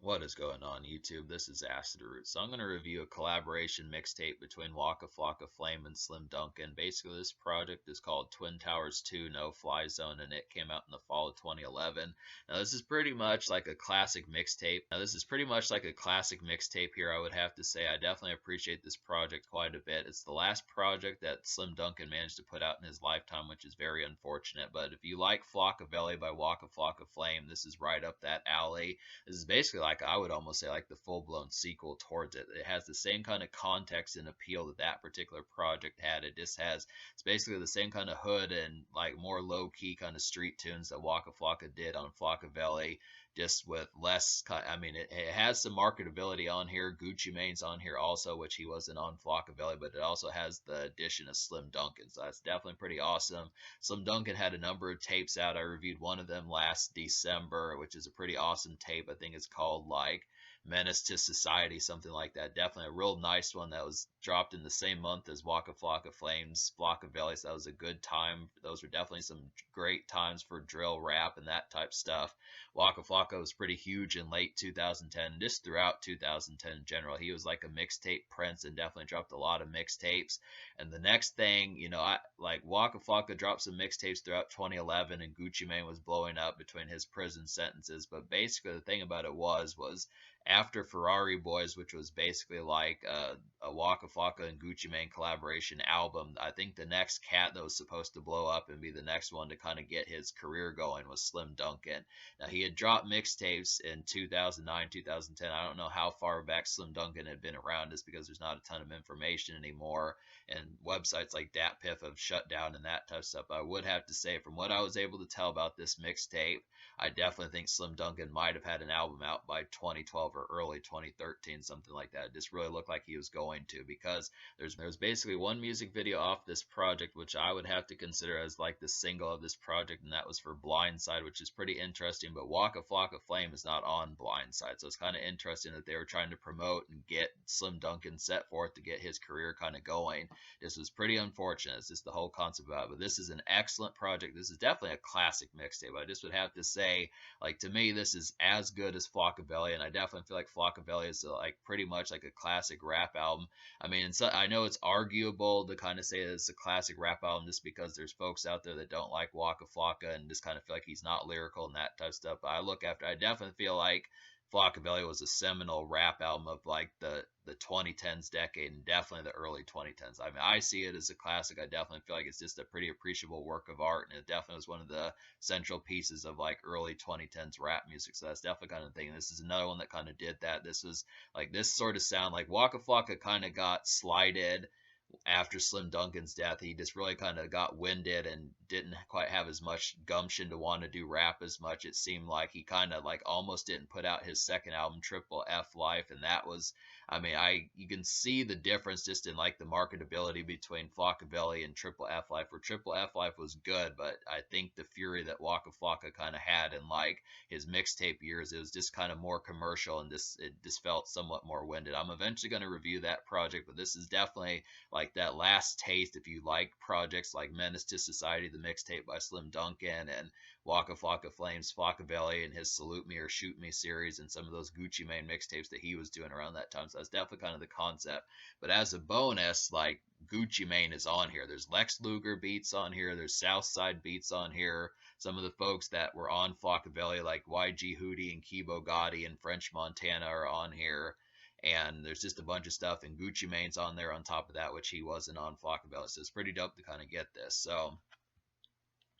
What is going on YouTube? This is Acid Root. So I'm going to review a collaboration mixtape between Waka Flocka Flame and Slim Dunkin. Basically, this project is called Twin Towers 2 No Fly Zone, and it came out in the fall of 2011. Now, this is pretty much like a classic mixtape. Here, I would have to say. I definitely appreciate this project quite a bit. It's the last project that Slim Dunkin managed to put out in his lifetime, which is very unfortunate. But if you like Flockaveli by Waka Flocka Flame, this is right up that alley. This is basically like, I would almost say, like the full-blown sequel towards it. It has the same kind of context and appeal that that particular project had. It's basically the same kind of hood and like more low-key kind of street tunes that Waka Flocka did on Flockaveli, just with less. I mean, it has some marketability on here. Gucci Mane's on here also, which he wasn't on Flockaveli, but it also has the addition of Slim Dunkin, so that's definitely pretty awesome. Slim Dunkin had a number of tapes out. I reviewed one of them last December, which is a pretty awesome tape. I think it's called like Menace to Society, something like that. Definitely a real nice one that was dropped in the same month as Waka Flocka Flames, Flockaveli. So that was a good time. Those were definitely some great times for drill rap and that type stuff. Waka Flocka was pretty huge in late 2010, just throughout 2010 in general. He was like a mixtape prince and definitely dropped a lot of mixtapes. And the next thing, I like Waka Flocka dropped some mixtapes throughout 2011, and Gucci Mane was blowing up between his prison sentences. But basically, the thing about it was after Ferrari Boys, which was basically like a Waka Flocka and Gucci Mane collaboration album. I think the next cat that was supposed to blow up and be the next one to kind of get his career going was Slim Dunkin. Now, he had dropped mixtapes in 2009, 2010. I don't know how far back Slim Dunkin had been around, just because there's not a ton of information anymore, and websites like DatPiff have shut down and that type of stuff. I would have to say, from what I was able to tell about this mixtape, I definitely think Slim Dunkin might have had an album out by 2012 or early 2013, something like that. It just really looked like he was going to, because there's basically one music video off this project, which I would have to consider as like the single of this project, and that was for Blindside, which is pretty interesting. But Waka Flocka Flame is not on Blindside, so it's kind of interesting that they were trying to promote and get Slim Dunkin set forth to get his career kind of going. This was pretty unfortunate. It's just the whole concept about it. But this is an excellent project. This is definitely a classic mixtape. I just would have to say, like, to me, this is as good as Flockaveli, and I definitely feel like Flockaveli is like pretty much like a classic rap album. I mean, so I know it's arguable to kind of say that it's a classic rap album just because there's folks out there that don't like Waka Flocka and just kind of feel like he's not lyrical and that type of stuff. But I definitely feel like Flockaveli was a seminal rap album of like the 2010s decade, and definitely the early 2010s. I mean, I see it as a classic. I definitely feel like it's just a pretty appreciable work of art, and it definitely was one of the central pieces of like early 2010s rap music. So that's definitely kind of thing. This is another one that kind of did that. This was like this sort of sound, like Waka Flocka kind of got slighted after Slim Dunkin's death. He just really kind of got winded and didn't quite have as much gumption to want to do rap as much. It seemed like he kind of like almost didn't put out his second album, Triple F Life, and that was, I mean, you can see the difference just in like the marketability between Flockaveli and Triple F Life, where Triple F Life was good, but I think the fury that Waka Flocka kind of had in like his mixtape years, it was just kind of more commercial, and it just felt somewhat more winded. I'm eventually going to review that project, but this is definitely like that last taste if you like projects like Menace to Society, the mixtape by Slim Dunkin, and Waka Flocka Flames, Flockaveli, and his Salute Me or Shoot Me series, and some of those Gucci Mane mixtapes that he was doing around that time. So that's definitely kind of the concept. But as a bonus, like Gucci Mane is on here. There's Lex Luger beats on here. There's Southside beats on here. Some of the folks that were on Flockaveli, like YG Hootie and Kibo Gotti and French Montana, are on here. And there's just a bunch of stuff, and Gucci Mane's on there on top of that, which he wasn't on Flockaveli. So it's pretty dope to kind of get this. So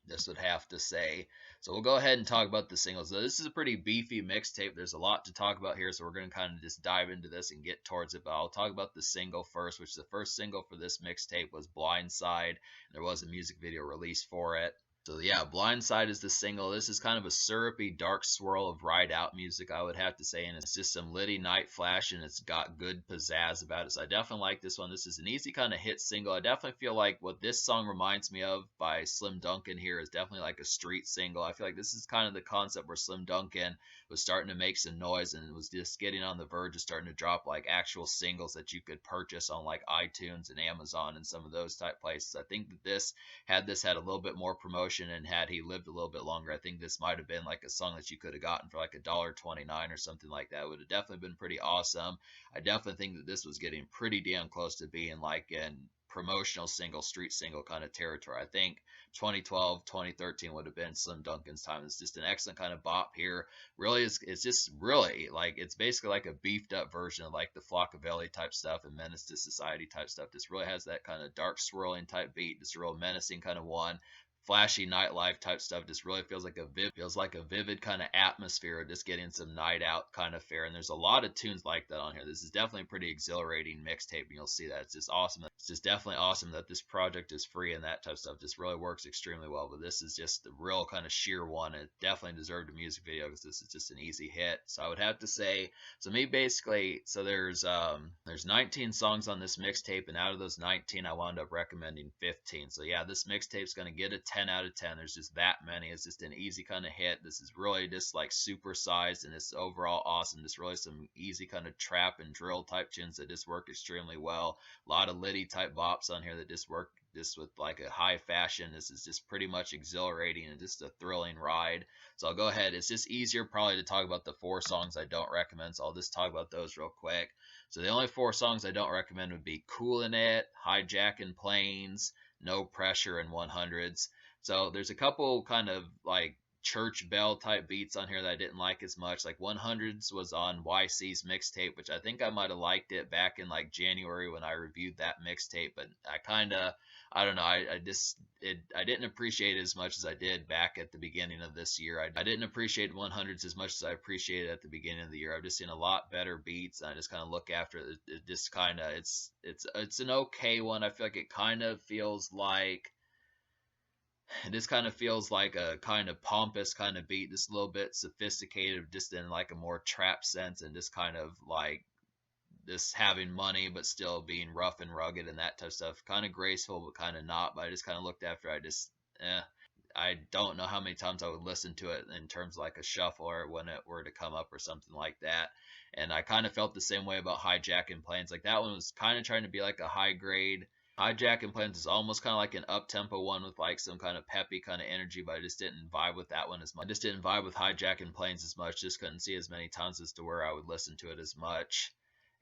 this would have to say. So we'll go ahead and talk about the singles. So this is a pretty beefy mixtape. There's a lot to talk about here, so we're going to kind of just dive into this and get towards it. But I'll talk about the single first, which the first single for this mixtape was Blindside. There was a music video released for it. So yeah, Blindside is the single. This is kind of a syrupy, dark swirl of ride out music, I would have to say, and it's just some Liddy Night Flash, and it's got good pizzazz about it. So I definitely like this one. This is an easy kind of hit single. I definitely feel like what this song reminds me of by Slim Dunkin here is definitely like a street single. I feel like this is kind of the concept where Slim Dunkin was starting to make some noise and was just getting on the verge of starting to drop like actual singles that you could purchase on like iTunes and Amazon and some of those type places. I think that this had a little bit more promotion promotion, and had he lived a little bit longer, I think this might have been like a song that you could have gotten for like $1.29 or something like that. It would have definitely been pretty awesome. I definitely think that this was getting pretty damn close to being like in promotional single, street single kind of territory. I think 2012, 2013 would have been Slim Dunkin's time. It's just an excellent kind of bop here. Really, it's just really like, it's basically like a beefed up version of like the Flockaveli type stuff and Menace to Society type stuff. This really has that kind of dark swirling type beat, just a real menacing kind of one. Flashy nightlife type stuff just really feels like a vivid kind of atmosphere of just getting some night out kind of fare. And there's a lot of tunes like that on here. This is definitely a pretty exhilarating mixtape, and you'll see that it's just awesome. It's just definitely awesome that this project is free, and that type of stuff just really works extremely well. But this is just the real kind of sheer one. It definitely deserved a music video because this is just an easy hit. So I would have to say, so me basically, so there's 19 songs on this mixtape, and out of those 19, I wound up recommending 15. So yeah, this mixtape's gonna get a 10 out of 10. There's just that many. It's just an easy kind of hit. This is really just like super sized, and it's overall awesome. Just really some easy kind of trap and drill type tunes that just work extremely well. A lot of Liddy type bops on here that just work just with like a high fashion. This is just pretty much exhilarating and just a thrilling ride. So I'll go ahead. It's just easier probably to talk about the 4 songs I don't recommend, so I'll just talk about those real quick. So the only 4 songs I don't recommend would be Coolin' It, Hijackin' Planes, No Pressure, and 100s. So there's a couple kind of like church bell type beats on here that I didn't like as much. Like 100s was on YC's mixtape, which I think I might have liked it back in like January when I reviewed that mixtape, but I don't know, I didn't appreciate it as much as I did back at the beginning of this year. I didn't appreciate 100s as much as I appreciated at the beginning of the year. I've just seen a lot better beats, and I just kind of look after it. It just kind of, it's an okay one. I feel like it kind of feels like, this kind of feels like a kind of pompous kind of beat, just a little bit sophisticated, just in like a more trap sense, and just kind of like this having money but still being rough and rugged and that type of stuff. Kind of graceful but kind of not. But I just kind of looked after. I don't know how many times I would listen to it in terms of like a shuffle or when it were to come up or something like that. And I kind of felt the same way about Hijackin' Planes. Like that one was kind of trying to be like a high grade. Hijackin' Planes is almost kind of like an up-tempo one with like some kind of peppy kind of energy, but I just didn't vibe with that one as much. I just didn't vibe with Hijackin' Planes as much. Just couldn't see as many times as to where I would listen to it as much.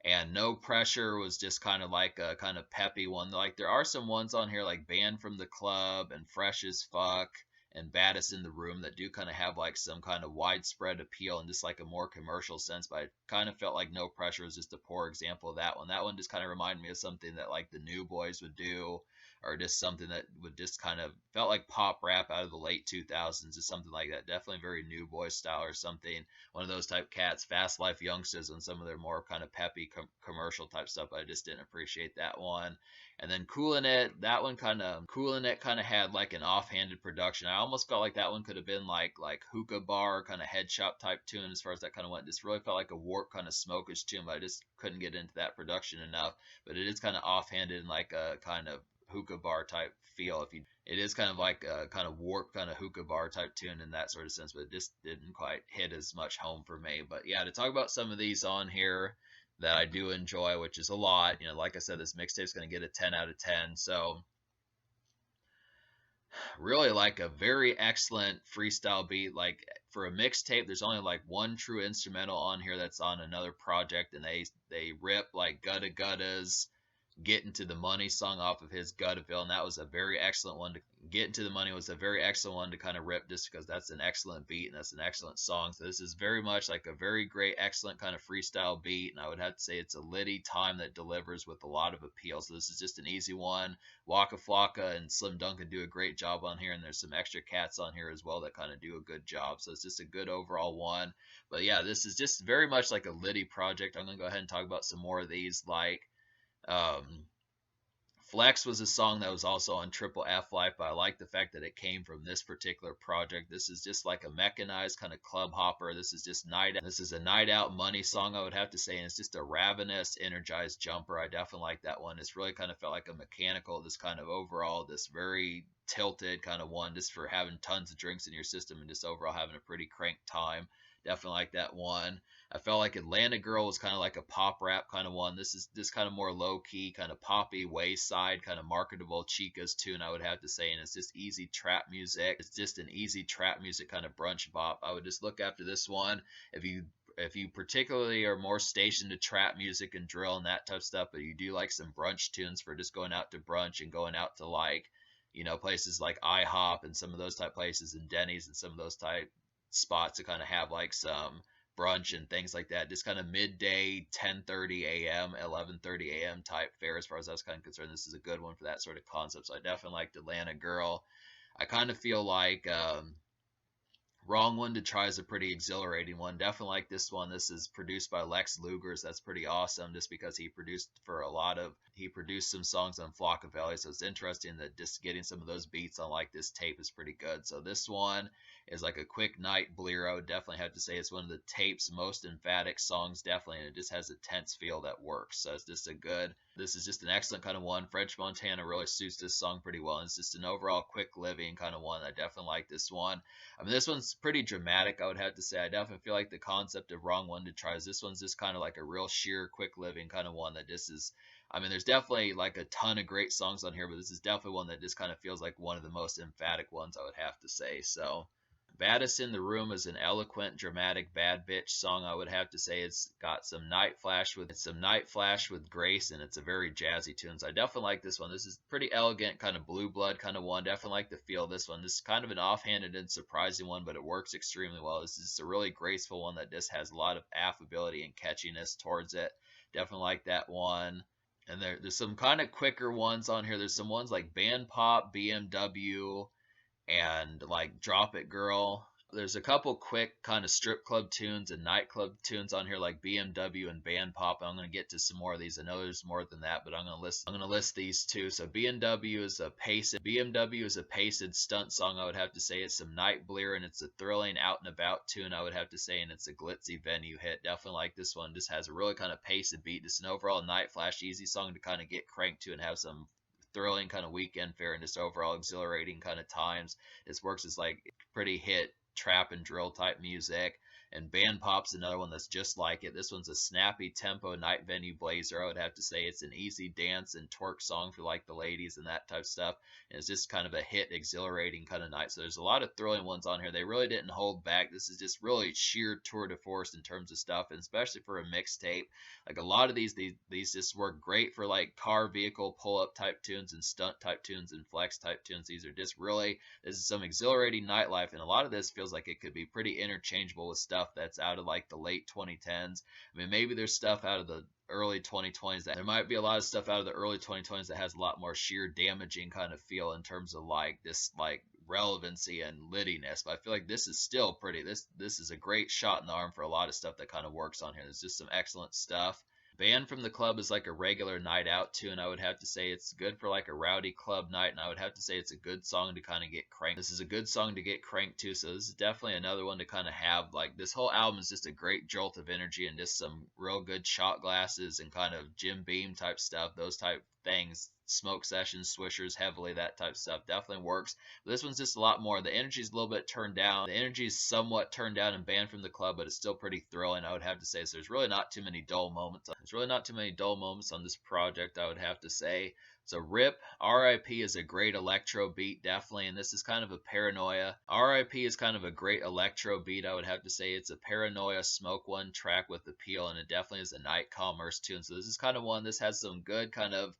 And No Pressure was just kind of like a kind of peppy one. Like there are some ones on here like Banned from the Club and Fresh as Fuck and Baddest in the Room that do kind of have like some kind of widespread appeal and just like a more commercial sense. But I kind of felt like No Pressure was just a poor example of that one. That one just kind of reminded me of something that like the New Boys would do, or just something that would just kind of felt like pop rap out of the late 2000s, just something like that. Definitely very New Boy style or something. One of those type cats, Fast Life Youngsters, and some of their more kind of peppy commercial type stuff. But I just didn't appreciate that one. And then Coolin' It, that one Coolin' It kind of had like an offhanded production. I almost felt like that one could have been like hookah bar kind of head shop type tune as far as that kind of went. This really felt like a Warp kind of smokish tune, but I just couldn't get into that production enough. But it is kind of offhanded and like a kind of hookah bar type feel. It is kind of like a kind of Warp kind of hookah bar type tune in that sort of sense, but it just didn't quite hit as much home for me. But yeah, to talk about some of these on here that I do enjoy, which is a lot. Like I said, this mixtape is going to get a 10 out of 10. So really like a very excellent freestyle beat. Like for a mixtape, there's only like one true instrumental on here that's on another project, and they rip like Gutta Gutta's Get Into the Money song off of his Guttaville, and that was a very excellent one. To Get Into the Money was a very excellent one to kind of rip, just because that's an excellent beat and that's an excellent song. So this is very much like a very great, excellent kind of freestyle beat, and I would have to say it's a Liddy time that delivers with a lot of appeal. So this is just an easy one. Waka Flocka and Slim Dunkin do a great job on here, and there's some extra cats on here as well that kind of do a good job. So it's just a good overall one. But yeah, this is just very much like a Liddy project. I'm going to go ahead and talk about some more of these, like Flex was a song that was also on Triple F Life, but I like the fact that it came from this particular project. This is just like a mechanized kind of club hopper. This is a night out money song, I would have to say, and it's just a ravenous, energized jumper. I definitely like that one. It's really kind of felt like a mechanical, this kind of overall, this very tilted kind of one, just for having tons of drinks in your system and just overall having a pretty cranked time. Definitely like that one. I felt like Atlanta Girl was kind of like a pop rap kind of one. This is this kind of more low key, kind of poppy, wayside, kind of marketable Chica's tune, I would have to say. And it's just easy trap music. It's just an easy trap music kind of brunch bop. I would just look after this one. If you particularly are more stationed to trap music and drill and that type of stuff, but you do like some brunch tunes for just going out to brunch and going out to like, places like IHOP and some of those type places and Denny's and some of those type spots to kind of have like some brunch and things like that. Just kind of midday, 10:30 a.m., 11:30 a.m. type fare as far as I was kind of concerned. This is a good one for that sort of concept. So I definitely liked Atlanta Girl. I kind of feel like Wrong One to Try is a pretty exhilarating one. Definitely like this one. This is produced by Lex Lugers. That's pretty awesome just because he produced some songs on Flockaveli. So it's interesting that just getting some of those beats on like this tape is pretty good. So this one is like a quick night bolero. Definitely have to say it's one of the tape's most emphatic songs, definitely, and it just has a tense feel that works. So it's just this is just an excellent kind of one. French Montana really suits this song pretty well. And it's just an overall quick living kind of one. I definitely like this one. I mean, this one's pretty dramatic, I would have to say. I definitely feel like the concept of Wrong One to Try is this one's just kind of like a real sheer, quick living kind of one that just is. I mean, there's definitely like a ton of great songs on here, but this is definitely one that just kind of feels like one of the most emphatic ones, I would have to say. So, Baddest in the Room is an eloquent, dramatic, bad bitch song. I would have to say it's got some night flash with grace, and it's a very jazzy tune. So I definitely like this one. This is pretty elegant, kind of blue blood kind of one. Definitely like the feel of this one. This is kind of an offhanded and surprising one, but it works extremely well. This is a really graceful one that just has a lot of affability and catchiness towards it. Definitely like that one. And there's some kind of quicker ones on here. There's some ones like Band Pop, BMW, and like Drop It Girl. There's a couple quick kind of strip club tunes and nightclub tunes on here like BMW and Band Pop. I'm going to get to some more of these. I know there's more than that, but I'm going to list these two. So BMW is a paced stunt song. I would have to say it's some night blear and it's a thrilling out and about tune. I would have to say, and it's a glitzy venue hit. Definitely like this one. Just has a really kind of paced beat. Just an overall night flash easy song to kind of get cranked to and have some thrilling kind of weekend fare and just overall exhilarating kind of times. This works as like pretty hit trap and drill type music. And Band Pop's another one that's just like it. This one's a snappy tempo night venue blazer. I would have to say it's an easy dance and twerk song for like the ladies and that type of stuff. And it's just kind of a hit, exhilarating kind of night. So there's a lot of thrilling ones on here. They really didn't hold back. This is just really sheer tour de force in terms of stuff, and especially for a mixtape. Like a lot of these just work great for like car vehicle pull up type tunes and stunt type tunes and flex type tunes. These are just really, this is some exhilarating nightlife, and a lot of this feels like it could be pretty interchangeable with stuff that's out of like the late 2010s. I mean, maybe there's stuff out of the early 2020s that there might be a lot of stuff out of the early 2020s that has a lot more sheer damaging kind of feel in terms of like this like relevancy and littiness, but I feel like this is still pretty, this is a great shot in the arm for a lot of stuff that kind of works on here. There's just some excellent stuff. Banned from the Club is like a regular night out tune. I would have to say it's good for like a rowdy club night, and I would have to say it's a good song to kind of get cranked. This is a good song to get cranked to, so this is definitely another one to kind of have. Like this whole album is just a great jolt of energy and just some real good shot glasses and kind of Jim Beam type stuff, those type things, smoke sessions, swishers heavily, that type of stuff definitely works. But this one's just a lot more. The energy's a little bit turned down. The energy's somewhat turned down and Banned from the Club, but it's still pretty thrilling, I would have to say. So there's really not too many dull moments. There's really not too many dull moments on this project, I would have to say. So RIP, R.I.P. is a great electro beat, definitely, and this is kind of a Paranoia. R.I.P. is kind of a great electro beat, I would have to say. It's a Paranoia Smoke One track with appeal, and it definitely is a night commerce tune. So this is kind of one, this has some good kind of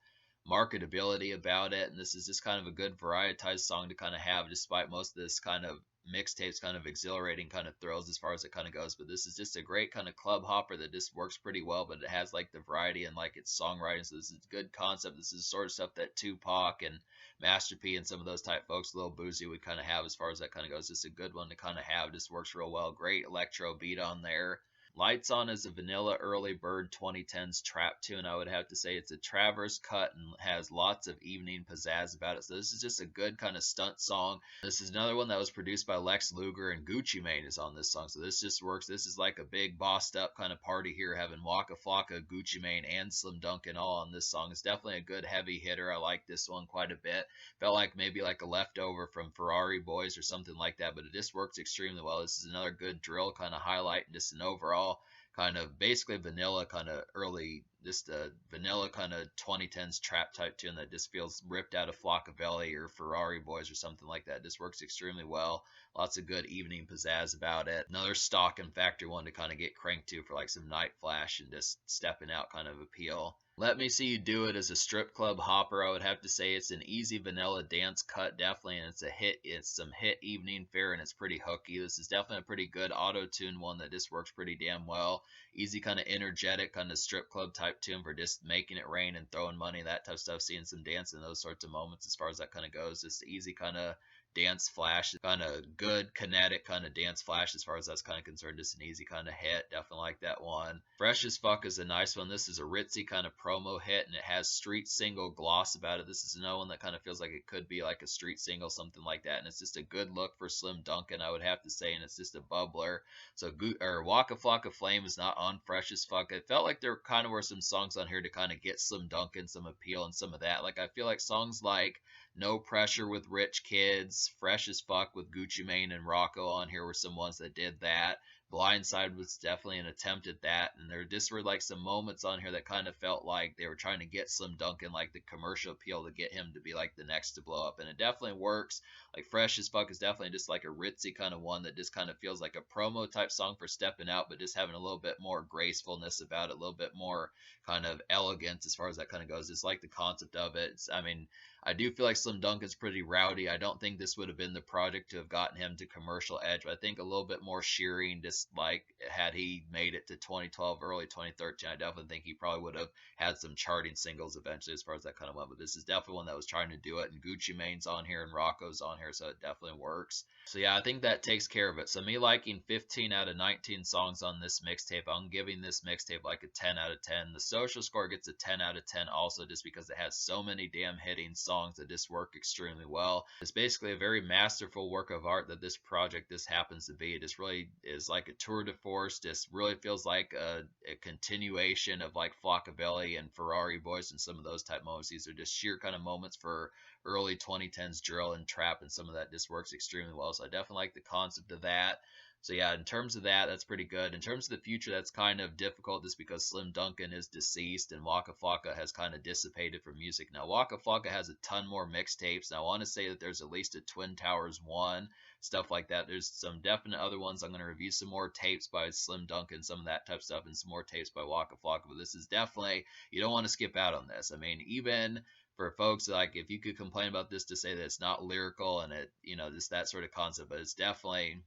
marketability about it, and this is just kind of a good varietized song to kind of have, despite most of this kind of mixtapes kind of exhilarating kind of thrills as far as it kind of goes. But this is just a great kind of club hopper that just works pretty well, but it has like the variety and like its songwriting. So this is a good concept. This is sort of stuff that Tupac and Master P and some of those type folks, Lil Boozy, would kind of have as far as that kind of goes. Just a good one to kind of have. Just works real well. Great electro beat on there. Lights On is a vanilla early bird 2010s trap tune. I would have to say it's a traverse cut and has lots of evening pizzazz about it. So this is just a good kind of stunt song. This is another one that was produced by Lex Luger, and Gucci Mane is on this song. So this just works. This is like a big bossed up kind of party here, having Waka Flocka, Gucci Mane, and Slim Dunkin all on this song. It's definitely a good heavy hitter. I like this one quite a bit. Felt like maybe like a leftover from Ferrari Boys or something like that, but it just works extremely well. This is another good drill kind of highlight and just an overall kind of basically vanilla kind of early, just a vanilla kind of 2010s trap type tune that just feels ripped out of Flockaveli or Ferrari Boys or something like that. It just works extremely well. Lots of good evening pizzazz about it. Another stock and factory one to kind of get cranked to for like some night flash and just stepping out kind of appeal. Let Me See You Do It as a strip club hopper. I would have to say it's an easy vanilla dance cut, definitely, and it's a hit. It's some hit evening fare, and it's pretty hooky. This is definitely a pretty good auto-tune one that just works pretty damn well. Easy kind of energetic kind of strip club type tune for just making it rain and throwing money, that type of stuff, seeing some dance in those sorts of moments as far as that kind of goes. Just easy kind of dance flash, kind of good kinetic kind of dance flash as far as that's kind of concerned. Just an easy kind of hit. Definitely like that one. Fresh as Fuck is a nice one. This is a ritzy kind of promo hit, and it has street single gloss about it. This is another one that kind of feels like it could be like a street single, something like that. And it's just a good look for Slim Dunkin, I would have to say, and it's just a bubbler. So Waka Flocka Flame is not on Fresh as Fuck. It felt like there kind of were some songs on here to kind of get Slim Dunkin some appeal and some of that. Like I feel like songs like No Pressure with Rich Kids, Fresh as Fuck with Gucci Mane and Rocco on here were some ones that did that. Blindside was definitely an attempt at that, and there just were like some moments on here that kind of felt like they were trying to get Slim Dunkin like the commercial appeal to get him to be like the next to blow up, and it definitely works. Like Fresh as Fuck is definitely just like a ritzy kind of one that just kind of feels like a promo type song for stepping out, but just having a little bit more gracefulness about it, a little bit more kind of elegance as far as that kind of goes. Just like the concept of it. I mean, I do feel like Slim Dunkin's pretty rowdy. I don't think this would have been the project to have gotten him to commercial edge, but I think a little bit more shearing, just like had he made it to 2012, early 2013, I definitely think he probably would have had some charting singles eventually as far as that kind of went. But this is definitely one that was trying to do it, and Gucci Mane's on here and Rocco's on here, so it definitely works. So yeah, I think that takes care of it. So me liking 15 out of 19 songs on this mixtape, I'm giving this mixtape like a 10 out of 10. The social score gets a 10 out of 10 also, just because it has so many damn hitting songs that just work extremely well. It's basically a very masterful work of art that this project this happens to be. It just really is like a tour de force. Just really feels like a continuation of like Flockaveli and Ferrari Boys and some of those type moments. These are just sheer kind of moments for early 2010s drill and trap, and some of that just works extremely well. So I definitely like the concept of that. So yeah, in terms of that, that's pretty good. In terms of the future, that's kind of difficult just because Slim Dunkin is deceased and Waka Flocka has kind of dissipated from music. Now, Waka Flocka has a ton more mixtapes. Now, I want to say that there's at least a Twin Towers 1, stuff like that. There's some definite other ones. I'm going to review some more tapes by Slim Dunkin, some of that type of stuff, and some more tapes by Waka Flocka. But this is definitely, you don't want to skip out on this. I mean, even for folks like if you could complain about this to say that it's not lyrical and it, just that sort of concept, but it's definitely,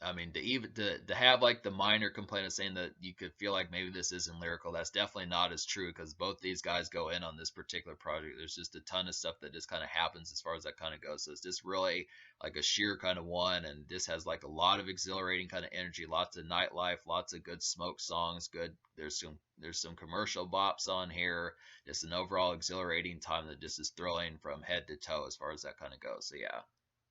I mean, to have like the minor complaint of saying that you could feel like maybe this isn't lyrical, that's definitely not as true, because both these guys go in on this particular project. There's just a ton of stuff that just kind of happens as far as that kind of goes. So it's just really like a sheer kind of one, and this has like a lot of exhilarating kind of energy, lots of nightlife, lots of good smoke songs, good. There's some commercial bops on here. Just an overall exhilarating time that just is thrilling from head to toe as far as that kind of goes. So yeah.